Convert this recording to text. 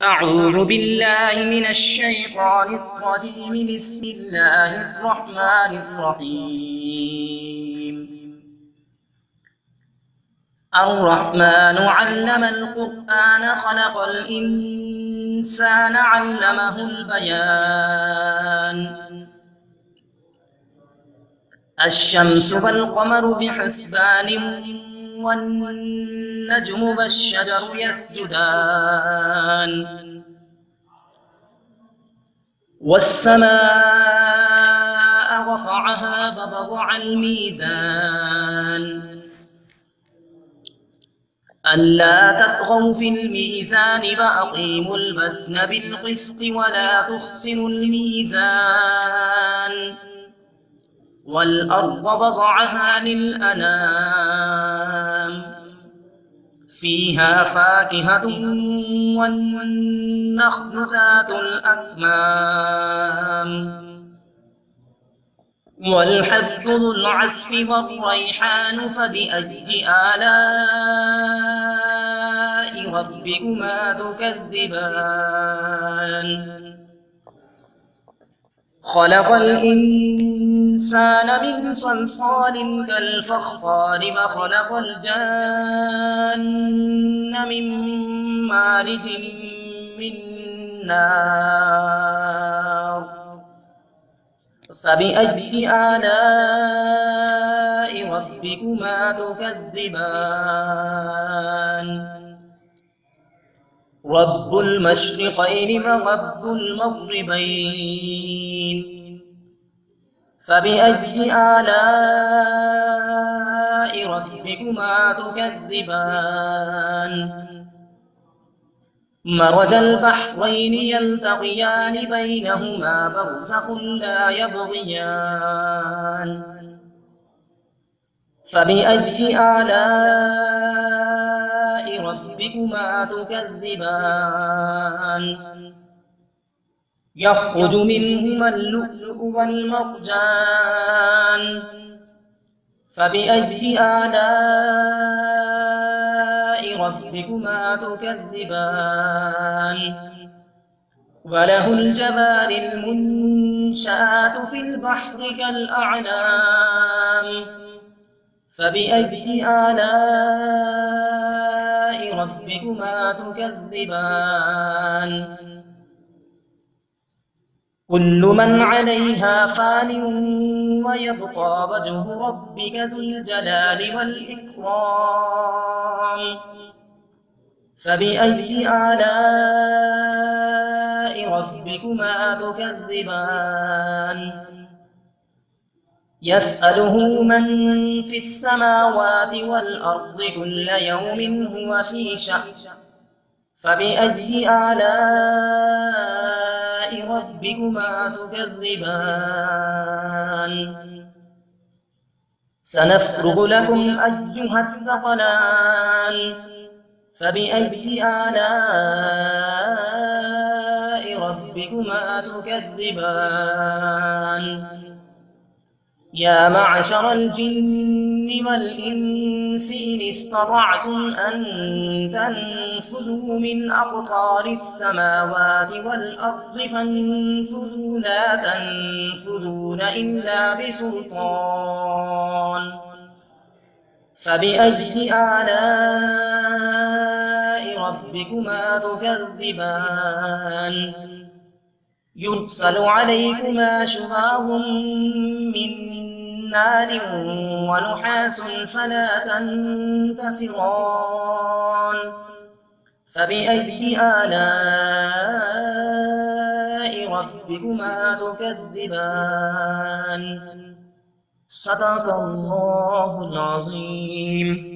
أعوذ بالله من الشيطان الرجيم. بسم الله الرحمن الرحيم. الرحمن علم القرآن خلق الإنسان علمه البيان. الشمس والقمر بحسبان والنجم والشجر يسجدان والسماء رفعها ووضع الميزان ألا تطغوا في الميزان وأقيموا الوزن بالقسط ولا تخسروا الميزان والأرض وضعها للأنام فيها فاكهة والنخل ذات الأكمام والحب ذو العصف والريحان فبأي آلاء ربكما تكذبان خلق الإنسان من صلصال كالفخار وخلق الجن من مارج من نار فبأي آلاء ربكما تكذبان رب المشرقين ورب المغربين فبأي آلاء ربكما تكذبان مرج البحرين يلتقيان بينهما برزخ لا يبغيان فبأي آلاء ربكما تكذبان يخرج منهما اللؤلؤ والمرجان فبأي آلاء ربكما تكذبان وله الجوار المنشآت في البحر كالأعلام فبأي آلاء ربكما تكذبان كل من عليها فان ويبقى وجه ربك ذو الجلال والإكرام فبأي آلاء ربكما تكذبان يسأله من في السماوات والأرض كل يوم هو في شأن فبأي آلاء ربكما تكذبان سنفرغ لكم أيها الثقلان فبأي آلاء ربكما تكذبان يا معشر الجن والإنس إن استطعتم أن تنفذوا من أقطار السماوات والأرض فانفذوا لا تنفذون إلا بسلطان فبأي آلاء ربكما تكذبان يرسل عليكما شواظ من نار ونحاس فلا تنتصران فبأي آلاء ربكما تكذبان صدق الله العظيم.